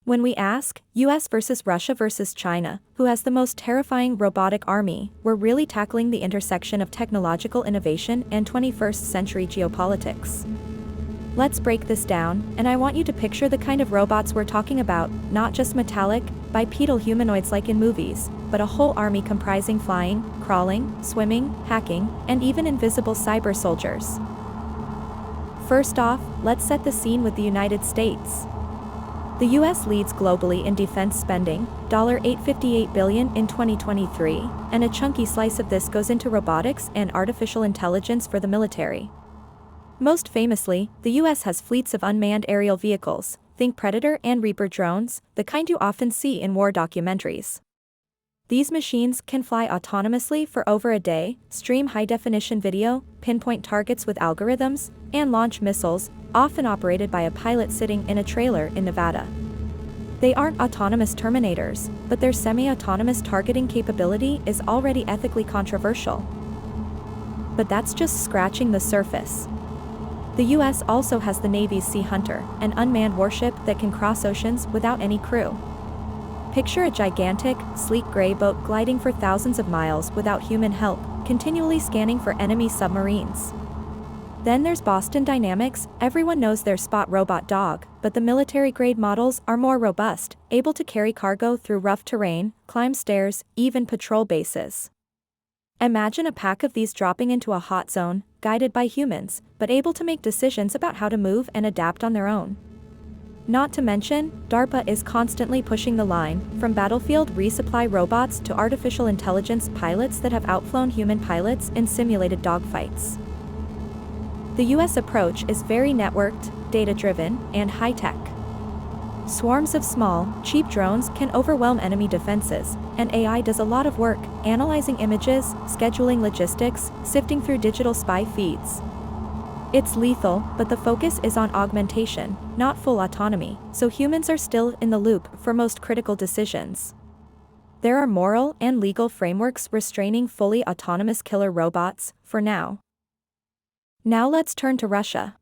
When we ask, US versus Russia versus China, who has the most terrifying robotic army, we're really tackling the intersection of technological innovation and 21st century geopolitics. Let's break this down, and I want you to picture the kind of robots we're talking about, not just metallic, bipedal humanoids like in movies, but a whole army comprising flying, crawling, swimming, hacking, and even invisible cyber soldiers. First off, let's set the scene with the United States. The US leads globally in defense spending, $858 billion in 2023, and a chunky slice of this goes into robotics and artificial intelligence for the military. Most famously, the US has fleets of unmanned aerial vehicles, think Predator and Reaper drones, the kind you often see in war documentaries. These machines can fly autonomously for over a day, stream high-definition video, pinpoint targets with algorithms, and launch missiles, often operated by a pilot sitting in a trailer in Nevada. They aren't autonomous Terminators, but their semi-autonomous targeting capability is already ethically controversial. But that's just scratching the surface. The US also has the Navy's Sea Hunter, an unmanned warship that can cross oceans without any crew. Picture a gigantic, sleek gray boat gliding for thousands of miles without human help, continually scanning for enemy submarines. Then there's Boston Dynamics. Everyone knows their Spot robot dog, but the military-grade models are more robust, able to carry cargo through rough terrain, climb stairs, even patrol bases. Imagine a pack of these dropping into a hot zone, guided by humans, but able to make decisions about how to move and adapt on their own. Not to mention, DARPA is constantly pushing the line, from battlefield resupply robots to artificial intelligence pilots that have outflown human pilots in simulated dogfights. The US approach is very networked, data-driven, and high-tech. Swarms of small, cheap drones can overwhelm enemy defenses, and AI does a lot of work, analyzing images, scheduling logistics, sifting through digital spy feeds. It's lethal, but the focus is on augmentation, not full autonomy, so humans are still in the loop for most critical decisions. There are moral and legal frameworks restraining fully autonomous killer robots, for now. Now let's turn to Russia.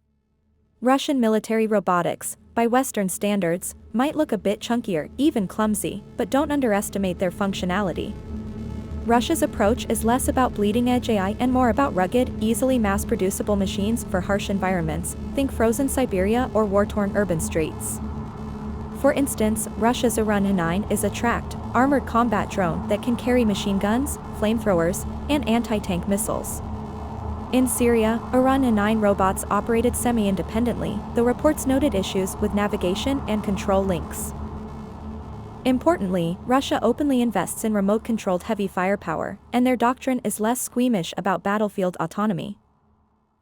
Russian military robotics, by Western standards, might look a bit chunkier, even clumsy, but don't underestimate their functionality. Russia's approach is less about bleeding-edge AI and more about rugged, easily mass-producible machines for harsh environments, think frozen Siberia or war-torn urban streets. For instance, Russia's Uran-9 is a tracked, armored combat drone that can carry machine guns, flamethrowers, and anti-tank missiles. In Syria, Uran-9 robots operated semi-independently, though reports noted issues with navigation and control links. Importantly, Russia openly invests in remote-controlled heavy firepower, and their doctrine is less squeamish about battlefield autonomy.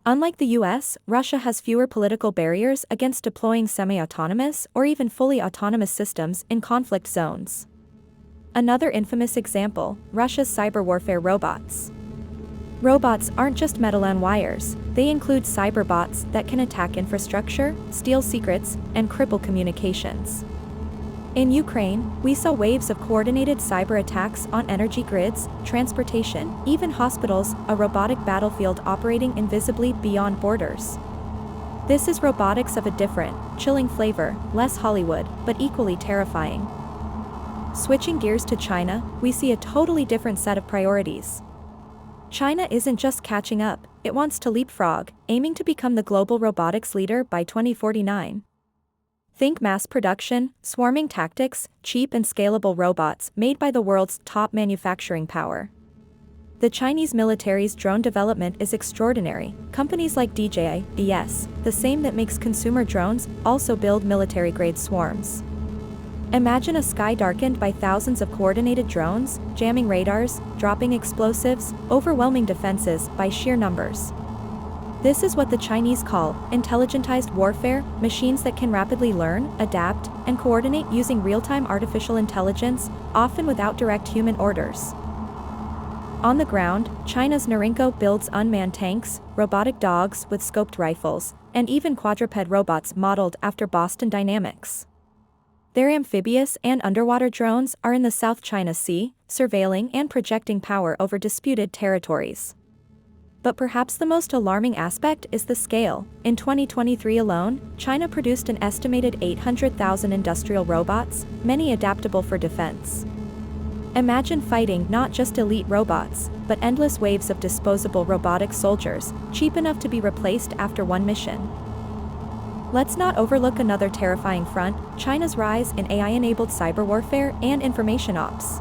Unlike the US, Russia has fewer political barriers against deploying semi-autonomous or even fully autonomous systems in conflict zones. Another infamous example, Russia's cyber warfare robots. Robots aren't just metal and wires, they include cyberbots that can attack infrastructure, steal secrets, and cripple communications. In Ukraine, we saw waves of coordinated cyber attacks on energy grids, transportation, even hospitals, a robotic battlefield operating invisibly beyond borders. This is robotics of a different, chilling flavor, less Hollywood, but equally terrifying. Switching gears to China, we see a totally different set of priorities. China isn't just catching up, it wants to leapfrog, aiming to become the global robotics leader by 2049. Think mass production, swarming tactics, cheap and scalable robots made by the world's top manufacturing power. The Chinese military's drone development is extraordinary. Companies like DJI, the same that makes consumer drones, also build military-grade swarms. Imagine a sky darkened by thousands of coordinated drones, jamming radars, dropping explosives, overwhelming defenses by sheer numbers. This is what the Chinese call intelligentized warfare, machines that can rapidly learn, adapt, and coordinate using real-time artificial intelligence, often without direct human orders. On the ground, China's Norinco builds unmanned tanks, robotic dogs with scoped rifles, and even quadruped robots modeled after Boston Dynamics. Their amphibious and underwater drones are in the South China Sea, surveilling and projecting power over disputed territories. But perhaps the most alarming aspect is the scale. In 2023 alone, China produced an estimated 800,000 industrial robots, many adaptable for defense. Imagine fighting not just elite robots, but endless waves of disposable robotic soldiers, cheap enough to be replaced after one mission. Let's not overlook another terrifying front: China's rise in AI-enabled cyber warfare and information ops.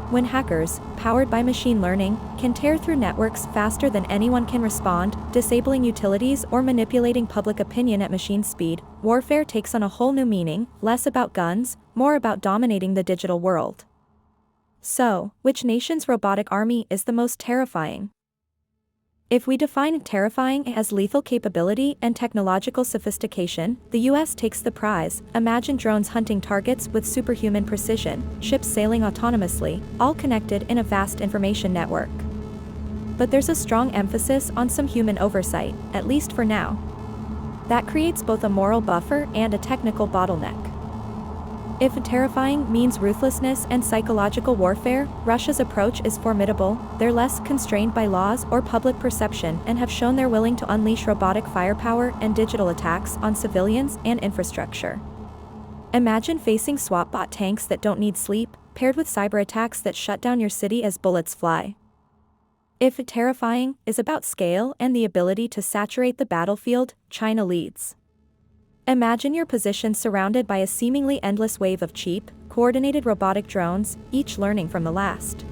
When hackers, powered by machine learning, can tear through networks faster than anyone can respond, disabling utilities or manipulating public opinion at machine speed, warfare takes on a whole new meaning, less about guns, more about dominating the digital world. So, which nation's robotic army is the most terrifying? If we define terrifying as lethal capability and technological sophistication, the US takes the prize. Imagine drones hunting targets with superhuman precision, ships sailing autonomously, all connected in a vast information network. But there's a strong emphasis on some human oversight, at least for now. That creates both a moral buffer and a technical bottleneck. If terrifying means ruthlessness and psychological warfare, Russia's approach is formidable. They're less constrained by laws or public perception and have shown they're willing to unleash robotic firepower and digital attacks on civilians and infrastructure. Imagine facing SWAT-bot tanks that don't need sleep, paired with cyber attacks that shut down your city as bullets fly. If terrifying is about scale and the ability to saturate the battlefield, China leads. Imagine your position surrounded by a seemingly endless wave of cheap, coordinated robotic drones, each learning from the last.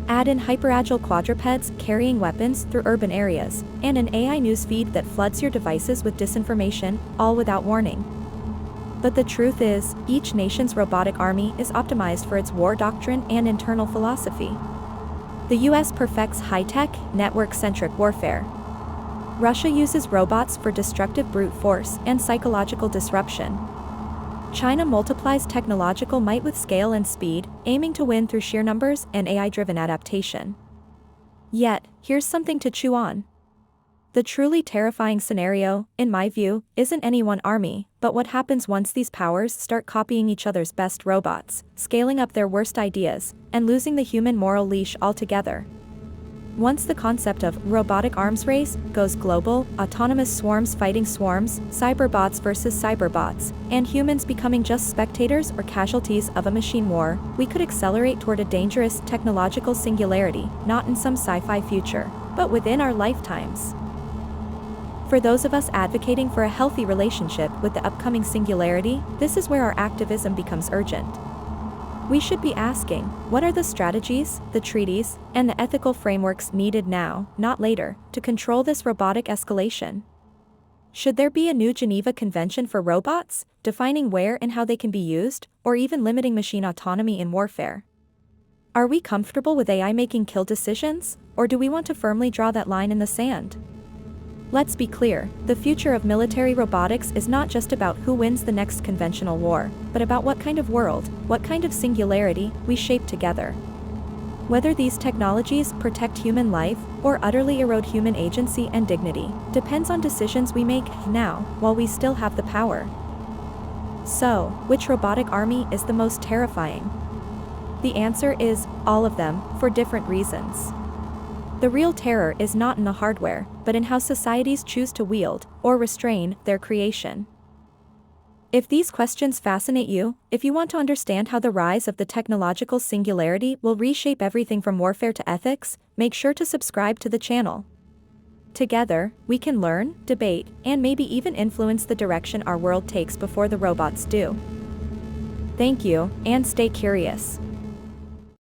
Add in hyperagile quadrupeds carrying weapons through urban areas, and an AI newsfeed that floods your devices with disinformation, all without warning. But the truth is, each nation's robotic army is optimized for its war doctrine and internal philosophy. The US perfects high-tech, network-centric warfare. Russia uses robots for destructive brute force and psychological disruption. China multiplies technological might with scale and speed, aiming to win through sheer numbers and AI-driven adaptation. Yet, here's something to chew on. The truly terrifying scenario, in my view, isn't any one army, but what happens once these powers start copying each other's best robots, scaling up their worst ideas, and losing the human moral leash altogether. Once the concept of robotic arms race goes global, autonomous swarms fighting swarms, cyberbots versus cyberbots, and humans becoming just spectators or casualties of a machine war, we could accelerate toward a dangerous technological singularity, not in some sci-fi future, but within our lifetimes. For those of us advocating for a healthy relationship with the upcoming singularity, this is where our activism becomes urgent. We should be asking, what are the strategies, the treaties, and the ethical frameworks needed now, not later, to control this robotic escalation? Should there be a new Geneva Convention for robots, defining where and how they can be used, or even limiting machine autonomy in warfare? Are we comfortable with AI making kill decisions, or do we want to firmly draw that line in the sand? Let's be clear, the future of military robotics is not just about who wins the next conventional war, but about what kind of world, what kind of singularity, we shape together. Whether these technologies protect human life or utterly erode human agency and dignity depends on decisions we make now, while we still have the power. So, which robotic army is the most terrifying? The answer is, all of them, for different reasons. The real terror is not in the hardware, but in how societies choose to wield, or restrain, their creation. If these questions fascinate you, if you want to understand how the rise of the technological singularity will reshape everything from warfare to ethics, make sure to subscribe to the channel. Together, we can learn, debate, and maybe even influence the direction our world takes before the robots do. Thank you, and stay curious.